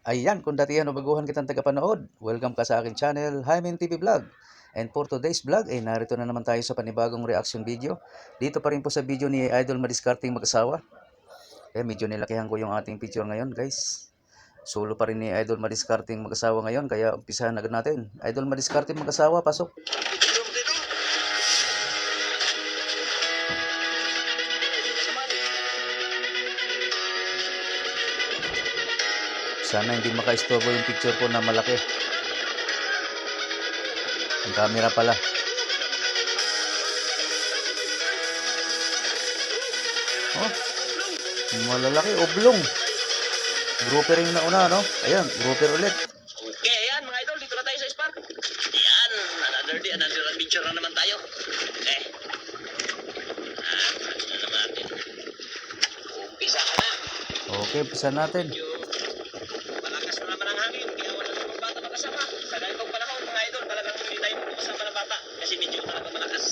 Ayan, kung datihan o baguhan kitang tagapanood, welcome ka sa aking channel, Hymen TV Vlog. And for today's vlog, narito na naman tayo sa panibagong reaction video. Dito pa rin po sa video ni Idol Madiskarteng mag-asawa. Medyo nilakihan ko yung ating picture ngayon, guys. Solo pa rin ni Idol Madiskarteng mag-asawa ngayon, kaya umpisahan agad natin. Idol Madiskarteng mag-asawa, pasok. Sana hindi maka-istorbo yung picture ko na malaki. Ang camera pala. Oh, malalaki, oblong. Grouper yung nauna, no? Ayan, grouper ulit. Okay, ayan mga idol, dito na tayo sa Spark. Ayan, another day, another adventure na naman tayo. Okay. Ano naman natin. Umpisa ka na. Okay, umpisa natin. Malakas na naman ang hangin, kaya wala namang bata makasama. Sa ganitong panahon mga idol, talagang hindi tayo makasama ng bata. Kasi medyo talaga malakas.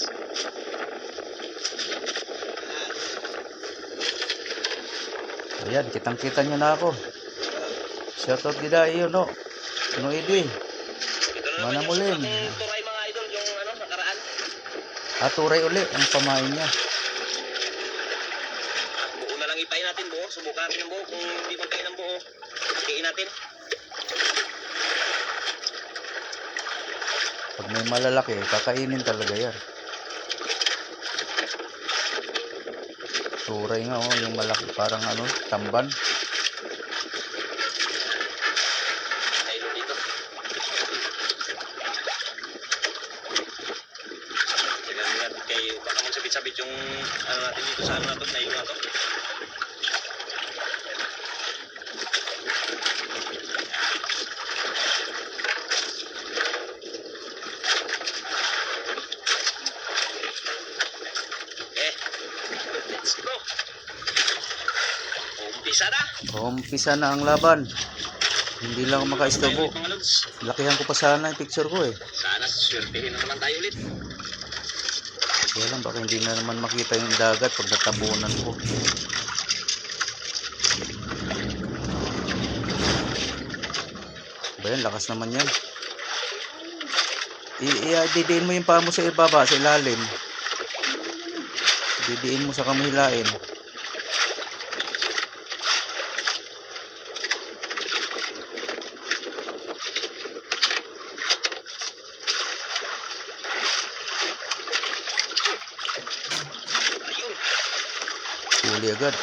Ayan, kitang-kita nyo na ako. Shoutout gida iyo, no? Edi. Mana mulim. Turay mga idol, yung nakaraan. Turay uli ang pamain niya. Buo na lang ipain natin buo. Subukan natin yung buo. Kung hindi magkain ng buo, hatiin natin. Pag may malalaki, kakainin talaga yan. Turay nga, oh, yung malaki, parang tamban. Ayun dito. Tignan kayo, baka magsabit-sabit yung natin dito sa na to, na ilo na to. Let's go. Umpisa na. Umpisa na ang laban. Hindi lang ako maka-istorbo. Mga lods. Lakihan ko pa sana yung picture ko eh. Sana swertihin na naman tayo ulit. Kaya lang, baka hindi na naman makita yung dagat pag natabunan ko. Ba yan, lakas naman yan. Didiin mo yung paa mo sa ibaba, sa ilalim. Didiin mo sa kamilain. Huli agad.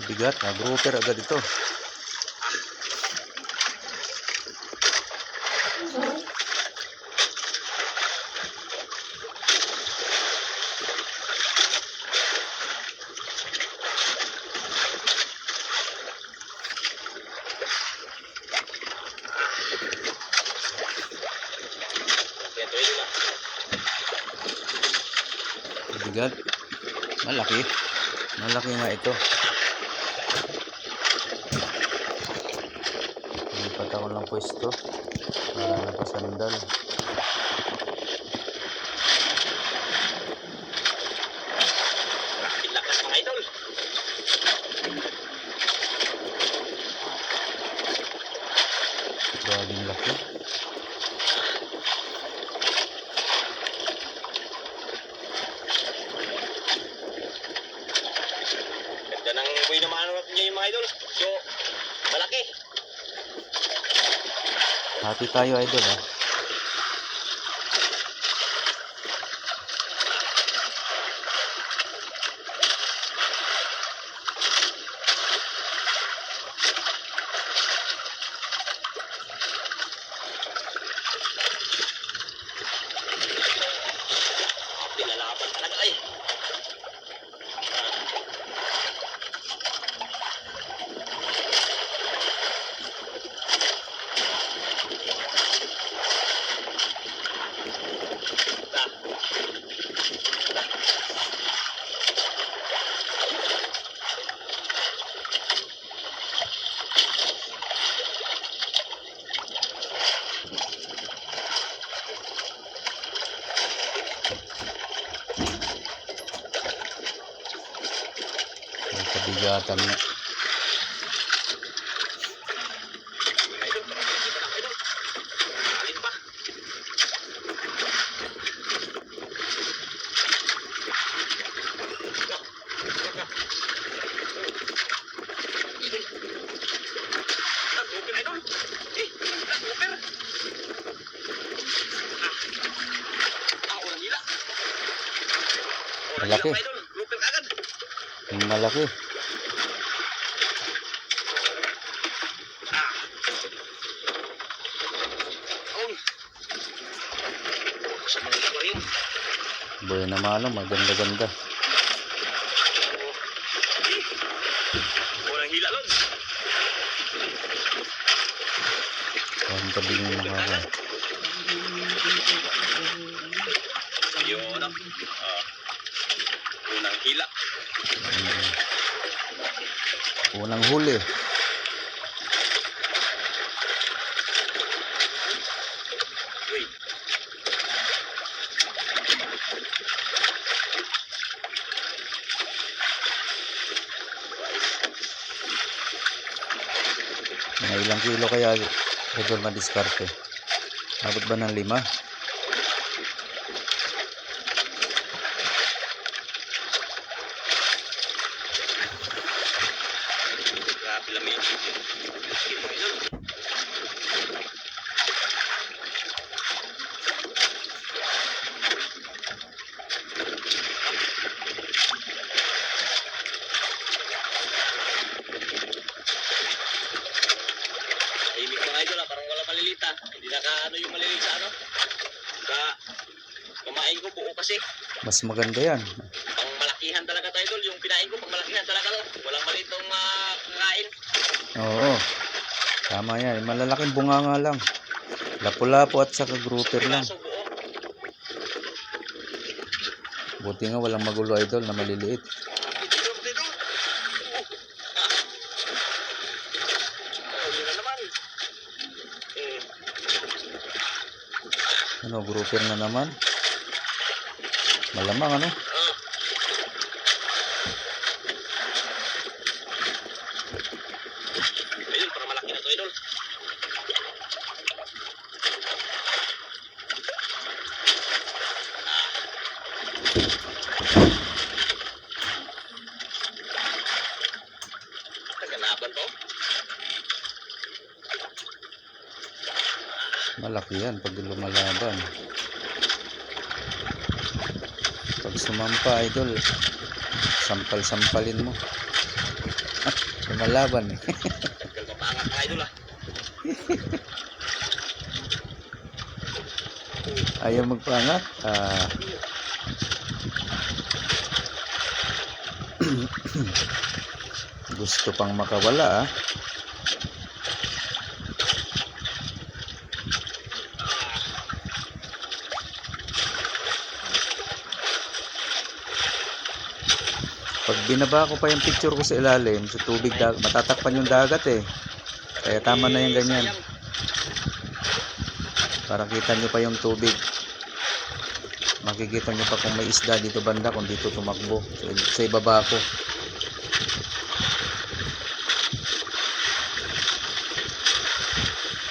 Bigat, grouper agad ito. Bigat. Malaki. Malaki nga ito. Lipat ako ng pwesto para napasandal. Lakas mga idol. Grabing laki. Ganda ng buhay na maano natin niya yung mga idol. So, malaki. Hati tayo, idol, ha. Pinalaban talaga ay. Sugatan na. Idol, baka makikita na, idol. Alin pa? Nag-open, idol. Nag-open. Ulang hila. Ulang Malaki. hila, idol. Open agad. Malaki. Ang. Sa mga aquarium. Boy na malo, maganda-ganda. Ulang hila, lod. Ang tabi ng mga Yun, ano? Unang hila. unang huli. Uy. Mga ilang kilo kaya idol madiskarte? Abot ba ng 5? Grabe lamig. Tahimik mga idol, parang wala malilita. Hindi naka yung maliliit sa ano. Sa kumain ko buo kasi. Mas maganda yan. Pang malakihan talaga to, idol. Yung pinain ko pang malakihan talaga to. Walang malitong kakain. Oo. Tama yan. Malalaking bunganga lang. Lapu-lapu at saka grouper lang. Piraso buo. Buti nga walang magulo idol na maliliit. Idol, idol. Yun na naman. Ano, grouper na naman. Malamang ano. Idol, para malaki na to, idol. Naganaban to. Malaki yan pag lumalaban. Pag sumampa idol, sampal-sampalin mo. Lumalaban eh. Tagal mapangat mga idol, Ayaw magpangat. Gusto pang makawala. Pag binaba ko pa yung picture ko sa ilalim, sa tubig, matatakpan yung dagat eh. Kaya tama na yung ganyan. Para kita nyo pa yung tubig. Makikita nyo pa kung may isda dito banda, kung dito tumakbo. Sa ibaba ko.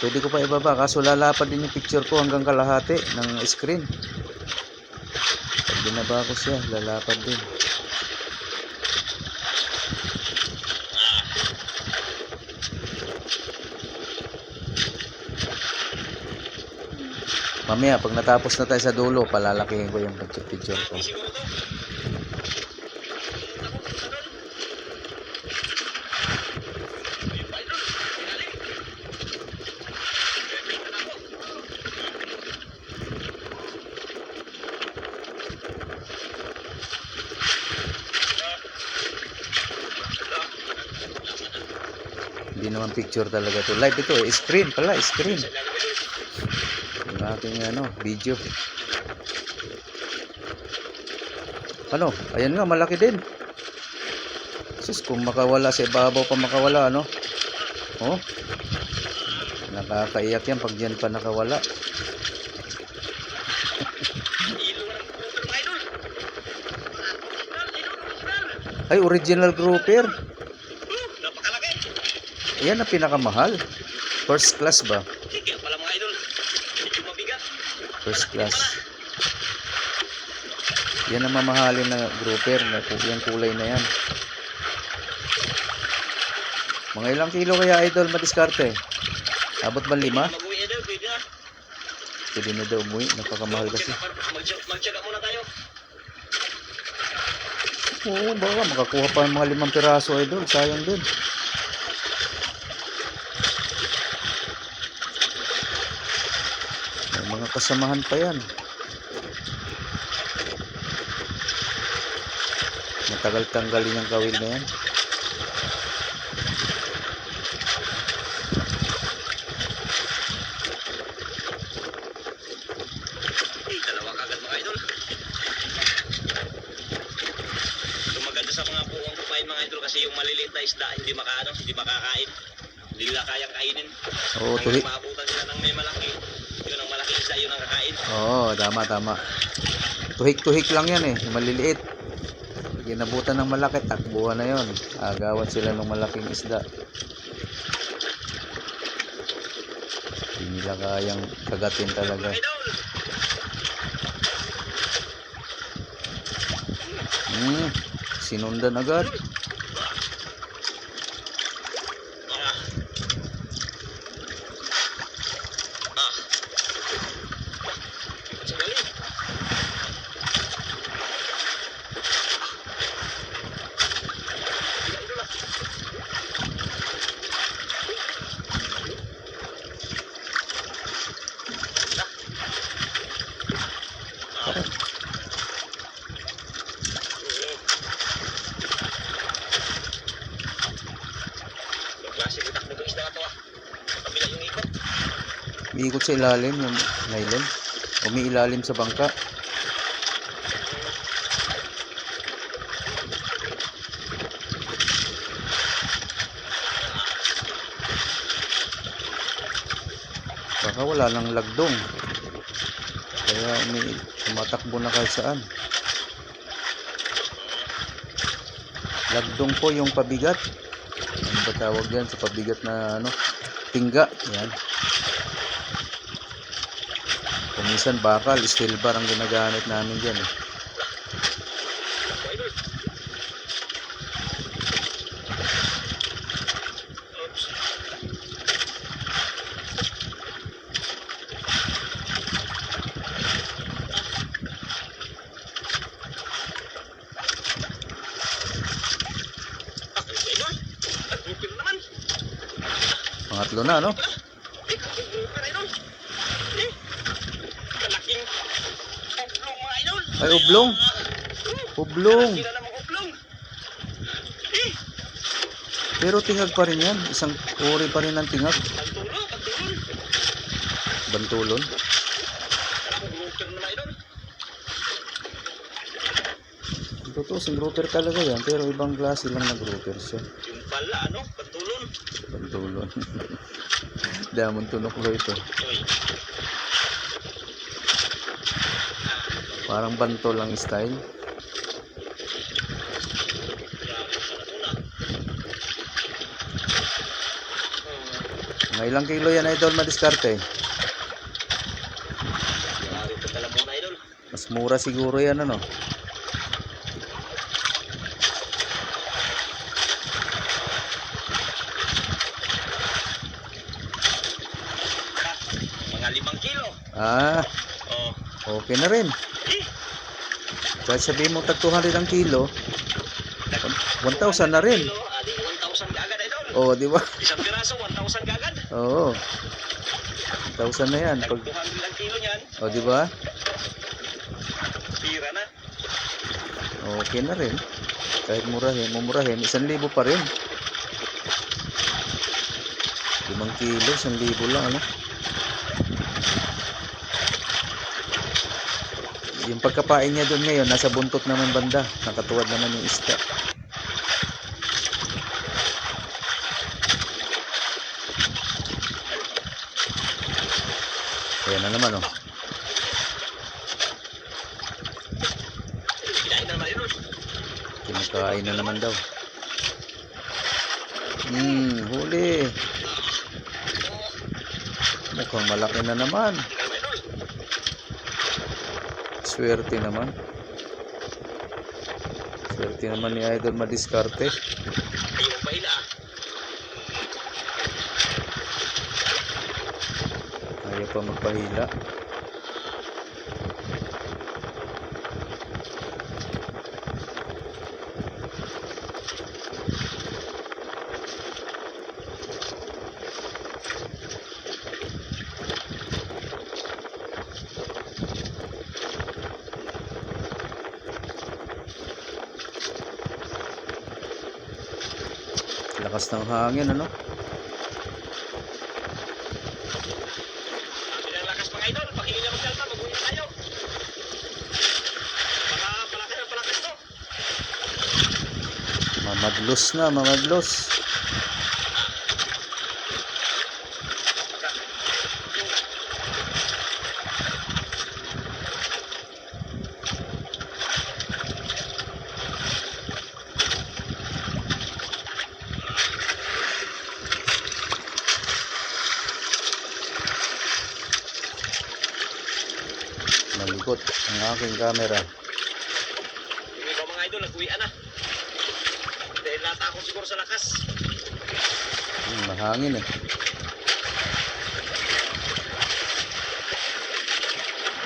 Pwede ko pa ibaba, kaso lalapad din yung picture ko hanggang kalahati ng screen. Pag binaba ko siya, lalapad din. Mamaya, pag natapos na tayo sa dulo, palalakihin ko yung picture ko. Siguro to. Hindi naman picture talaga to. Live ito eh. Screen pala, screen. Yung aking video. Ano? Ayan nga, malaki din. Sus, kung makawala sa ibabaw pa makawala, ano? Oh. Nakakaiyak yan pag dyan pa nakawala. Ay, original grouper. Yan ang pinakamahal. First class ba? Kaya pala mga idol. Medyo mabigat. First class. Yan ang mamahalin na grouper. Yung kulay na yan. Mga ilang kilo kaya idol madiskarte? Abot ba 5? Mag-uwi idol, pwede na. Pwede na daw umuwi. Napakamahal kasi. Magtsaga muna tayo. Oo, baka makakuha pa ng mga 5 piraso idol. Sayang din. May mga kasamahan pa yan. Matagal tanggalin ang kawil na yan. Dalawa kagad mga idol. Yung maganda sa mga puwang kumain mga idol kasi yung maliliit na isda hindi makakain. Hindi nila kayang kainin. Oo, Hanggang tuhik. maabutan sila ng may malaki. Yun ang malaki isda, yun ang kakain. Oo, tama. Tuhik-tuhik lang yan eh. Maliliit. Ginabutan ng malaki, takbuhan na yon. Agawan sila ng malaking isda. Hindi nila kayang kagatin talaga. Idol! Sinundan agad. Ah. Sekali. Idol lah. Klase butak nito isda na to ah. Kabila yung ikot. Umiikot sa ilalim yung nylon. Umiilalim sa bangka. Baka wala nang lagdong. Kaya tumatakbo na kahit saan. Lagdong po yung pabigat. Ano ba tawag yan sa pabigat na ano? Tingga. Yan. Kumisan bakal, steel bar ang ginagamit namin dyan eh. Idol. Oops. Idol. Nag-grouper naman. Pangatlo na, no? Nag-grouper idol. Kalaking oblong mga idol. Ay, oblong. Oblong. Hindi na namang oblong. Pero tingag pa rin yan. Isang uri pa rin ng tingag. Pagtulong. Bantulon. Kalaking grouper naman idol. Totoo, sing grouper talaga yan. Pero ibang klase lang na grouper siya. Yung pala ano, pagtulong. Bantulon. Damon tunok lo ito. Uy. Parang bantol ang style. Grabe sa natuna. Mga ilang kilo yan idol madiskarte? Grabe pa tala muna idol. Mas mura siguro yan ano. Mga 5 kilo. Ah, Oh. okay na rin. Kahit sabihin mo tag 200 ang kilo, 1,000 na rin. Kilo, adi 1,000 kagad idol. Oo, di ba? Isang piraso 1,000 kagad. Oo. 1,000 na yan. Tag Pag, 200 ang kilo niyan. o, di ba? Pira na. Okay na rin. Kahit mumurahin, 1,000 pa rin. 5 kilo, 1,000 lang, ano? Yung pagkapain niya doon ngayon, nasa buntot naman banda. Nakatuwad naman yung isda. Ayan na naman, oh. Kinain na naman idol. Kinakain na naman daw. Huli. Mukhang malaki na naman. Tingnan mo, idol. Swerte naman. Swerte naman ni Idol madiskarte. Ayaw pahila ah. Ayaw pa magpahila. Lakas ng hangin, ano? Sabi ng lakas mga idol, pakinggan mo selta, mag-uwi na tayo. Baka palakas to. Mamadlos na, mamadlos. Malikot ang aking camera. Yung iba mga idol, nag-uwian na. Dahil natakot siguro sa lakas. Mahangin eh.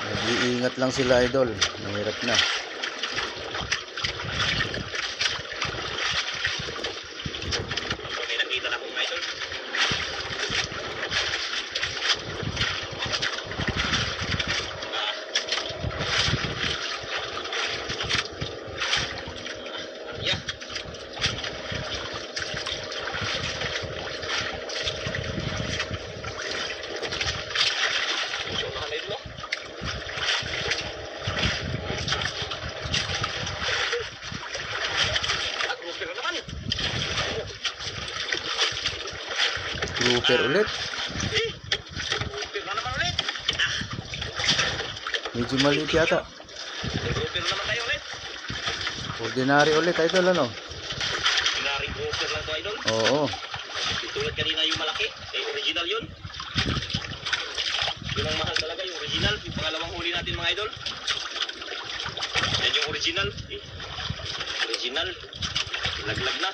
Nag-iingat lang sila, Idol. Mahirap na. May nakita na akong mga idol. Yeah. So, idol, no? Grouper naman. Grouper ulit. Grouper na naman ulit. Medyo maliit yata. Grouper na naman tayo ulit. Ordinary ulit, Idol, ano? Pinaring grouper lang to, idol. Oo. Tulad kanina yung malaki. Eh, original yun. Yun ang mahal talaga, yung original. Yung pangalawang huli natin, mga idol. Yan yung original. Original. Laglag na.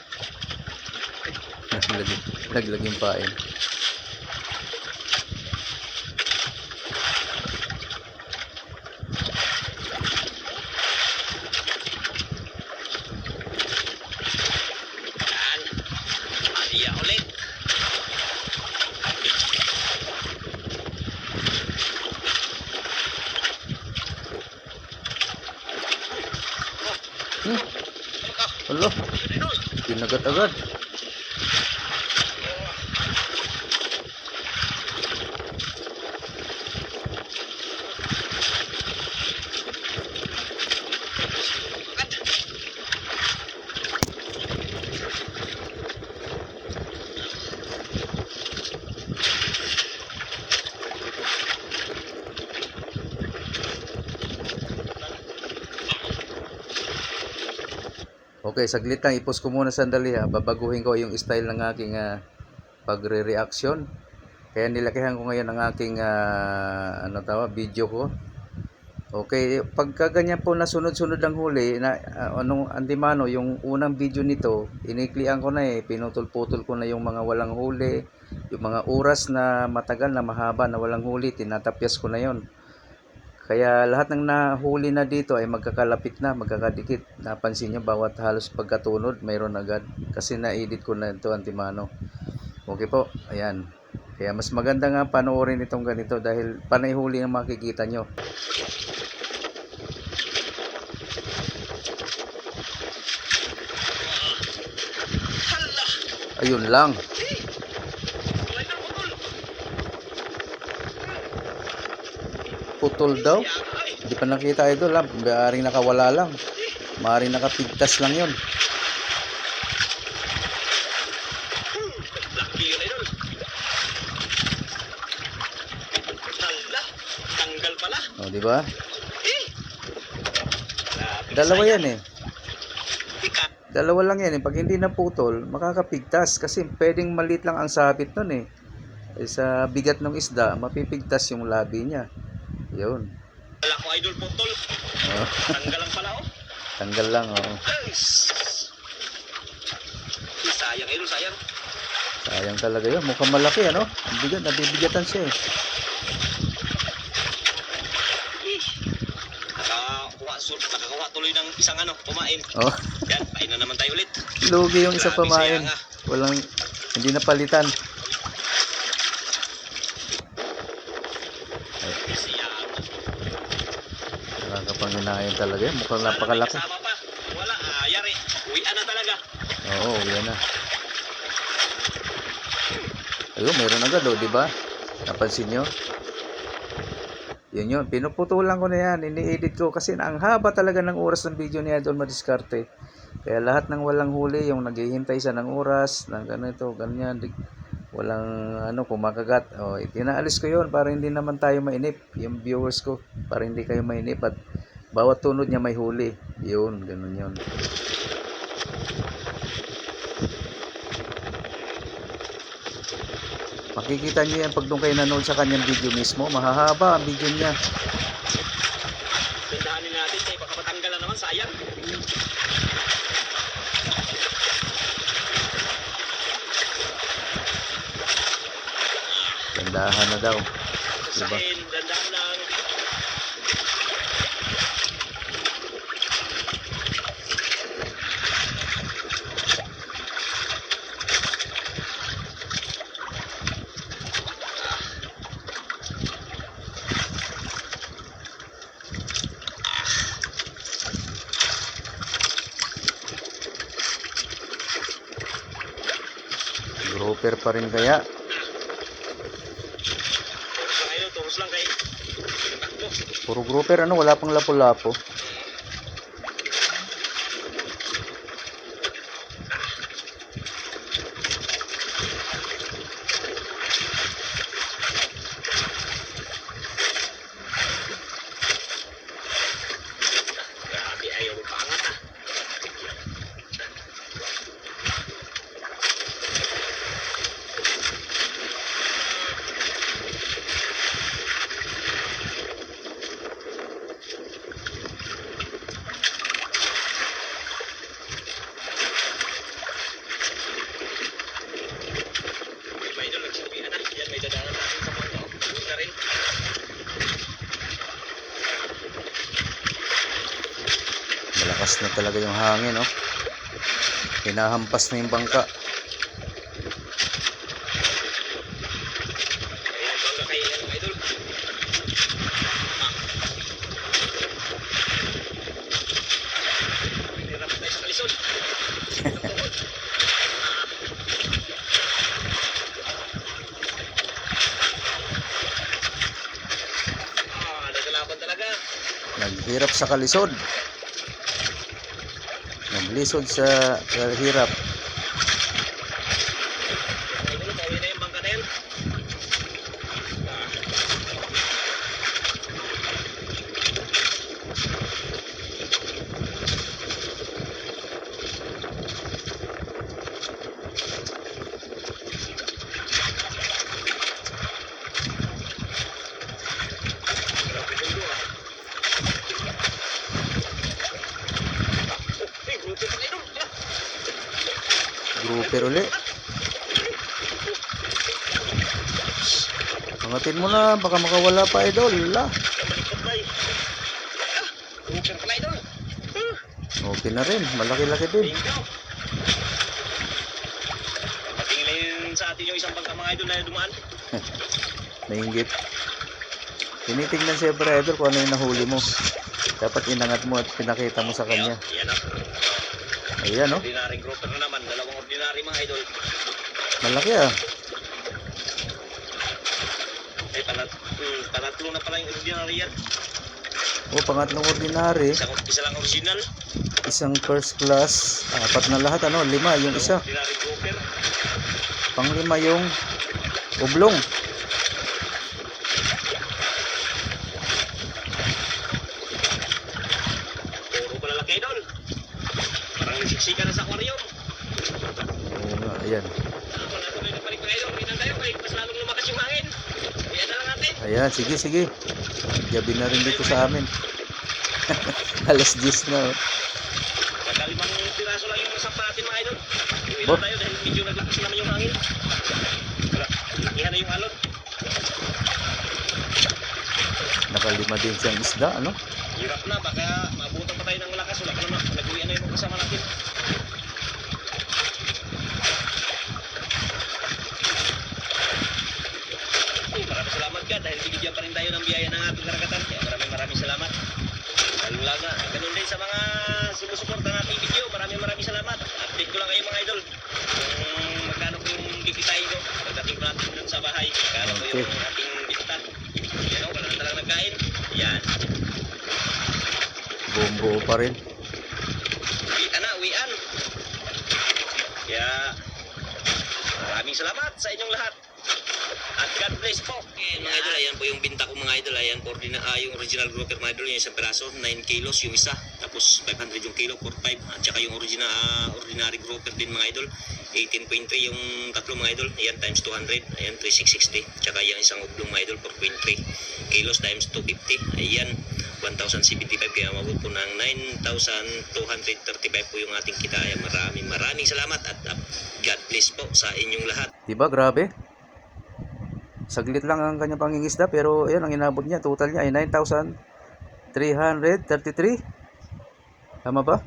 Laglag yung pain. Yan. Aliya ulit. Alo, kinagat agad. Okay, saglit lang. I-pause ko muna sandali ha. Babaguhin ko yung style ng aking pagre-reaction. Kaya nilakihan ko ngayon ang aking video ko. Okay, pagka ganyan po na sunod-sunod ang huli, na, andimano, yung unang video nito, iniklian ko na eh. Pinutol-putol ko na yung mga walang huli. Yung mga oras na matagal na mahaba na walang huli, tinatapyas ko na yon. Kaya lahat ng nahuli na dito ay magkakalapit na, magkakadikit. Napansin nyo, bawat halos pagkatunod, mayroon agad. Kasi na-edit ko na ito, antimano. Okay po, ayan. Kaya mas maganda nga panoorin itong ganito dahil panay huli ang makikita nyo. Hala! Ayun lang. Wala na putol. Putol daw. Yan ay. Hindi pa nakita ito lang. Maaring nakawala lang. Maaring nakapigtas lang yun. Lucky yun, idol. Hala! Tanggal pala. O, di ba? Eh! Grabe, Dalawa sayang. yan eh. Ika. Dalawa lang yan. Pag hindi naputol, makakapigtas. Kasi pwedeng maliit lang ang sabit nun eh. Sa bigat ng isda, mapipigtas yung labi niya. Yun. Wala ko idol putol. Oh, Tanggal lang pala oh. tanggal lang, oh. Ay, sayang idol, sayang. Sayang talaga yun. Mukhang malaki, ano? Ang bigat, nabibigatan siya eh. Nakakuha tuloy ng isang ano, kumain. Oh, Yan, pain na naman tayo ulit. lugi yung isa Grabe, pamain. sayang, ah. Walang, hindi napalitan. Sayang. Nakakapanginayan talaga yun. Mukhang napakalaki. Kasama pa. Wala, yari. Uwian na talaga. Oo, yan na. Ayun, meron agad, oh, di ba? Napansin nyo? Yun, pinuputulan ko na yan, ini-edit ko kasi ang haba talaga ng oras ng video ni Idol Madiskarte. Kaya lahat ng walang huli, yung naghihintay siya ng oras, ng ganito, ganyan, walang ano, kumakagat. O, itinaalis ko yun para hindi naman tayo mainip, yung viewers ko, para hindi kayo mainip at bawat tunod niya may huli. Yun, ganun yun. Makikita nyo yan pag doon kayo nanood sa kanyang video mismo. Mahahaba ang video niya. Tindahanin natin, kaya pagkapatanggal na naman, sayang. Gandahan na daw. Diba? Sahin, dandahan lang. Grouper pa rin kaya. Turos lang kayo. Takbo. Puro grouper, ano, wala pang lapu-lapo. Grabe, ayaw mo pangat ah. May idol, nagsabihan na. Yan, may dadaanan natin sa mga Huwag na rin. Malakas na talaga yung hangin, no? Hinahampas na yung bangka. Ayun, bangga kayo yan, mga idol. Hirap tayo sa kalisod. Nagalaban talaga. Naghirap sa kalisod. Naglisod sa hirap. Mga idol, pauwi na yung bangka na yan. Grabe yung luha. Grupo pa idol. Grouper uli. Angatin mo na, baka makawala pa, idol. La. Baliktad ba eh. Grupo pala idol. Okay na rin, malaki-laki din. Bingo. Patingin sa atin yung isang bangka mga idol na dumaan. Nainggit. Tinitingnan siyempre, idol, kung ano yung nahuli mo. Dapat inangat mo at pinakita mo sa kanya. Yan na. Ayan, no? Ordinary grouper na naman. Dalawang ordinary mga idol. Malaki, ah. Ay, panatlo na pala yung ordinary yan. O, pangatlong ordinary. Isa lang original. Isang first class. Apat na lahat, ano? 5, yung isa. Ordinary grouper. Pang-5 yung oblong. Puro pala laki idol. Parang 6 Sika na sa aquarium. Oo nga, ayan. Ako na tuloy na balik mga idol. Minang tayo kahit mas lalong lumakas yung hangin. Kaya na lang natin. Ayan, sige, sige. Gabi na rin dito sa amin. Alas 10 na. Oh. Nagkalimang piraso lang yung sampa natin mga idol. Uwi Bo. na tayo dahil medyo naglakas naman yung hangin. Lakihan na yung alon. Nakalima din siyang isda, ano? Hirap na, baka mabutan pa tayo ng malakas. Wala ka naman, nag-uwian na yung mga kasama natin. Maraming salamat ka dahil binigyan pa rin tayo ng biyaya ng ating karagatan. Kaya maraming salamat. Lalo na, ganun din sa mga sumusuporta ng ating video. Maraming salamat. Update ko lang kayo mga idol. Kung magkano po yung bibitahin ko. Pagdating pa natin dun sa bahay. Magkano po yung ating bibitan. Yan o, wala na talagang nagkain. Yan. Buong-buo pa rin. Uwian na, uwian. Kaya, maraming salamat sa inyong lahat. At God bless po. Okay, mga idol, ayan po yung binta ko mga idol. Ayan po yung original grouper mga idol. Yung isang peraso, 9 kilos yung isa. Tapos 500 yung kilo, 45. At saka yung ordinary grouper din mga idol. 18.3 yung tatlo mga idol. Ayan, times 200. Ayan, 3,660. Tsaka yung isang ublong mga idol, 4.3 kilos times 250. Ayan, 1,075. Kaya mabot po ng 9,235 po yung ating kita. Ayan, maraming salamat. At God bless po sa inyong lahat. Diba, grabe? Saglit lang ang kanyang pangingisda pero ayan ang inabot niya. Total niya ay 9,333. Tama ba?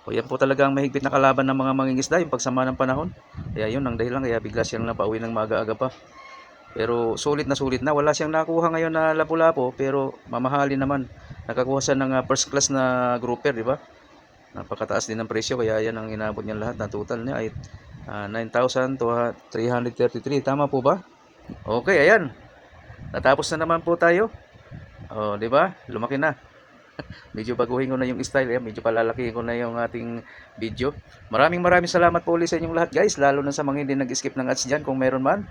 O yan po talaga ang mahigpit na kalaban ng mga mangingisda, yung pagsama ng panahon. Kaya yun ang dahilan kaya bigla siyang napauwi ng maaga-aga pa. Pero sulit na. Wala siyang nakuha ngayon na lapu-lapo pero mamahalin naman. Nakakuha siya ng first class na grouper, di ba? Napakataas din ng presyo kaya yan ang inabot niya lahat. Na total niya ay 9,333. Tama po ba? Okay, ayan. Natapos na naman po tayo. Oh, 'di ba? Lumaki na. Medyo baguhin ko na yung style, medyo palalakihin ko na yung ating video. Maraming salamat po ulit sa inyong lahat, guys, lalo na sa mga hindi nag-skip ng ads diyan kung meron man.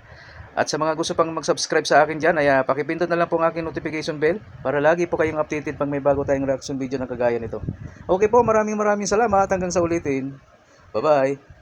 At sa mga gusto pang mag-subscribe sa akin diyan, ay pakipindot na lang po ang aking notification bell para lagi po kayong updated pag may bago tayong reaction video na kagaya nito. Okay po, maraming salamat hanggang sa ulitin. Bye-bye.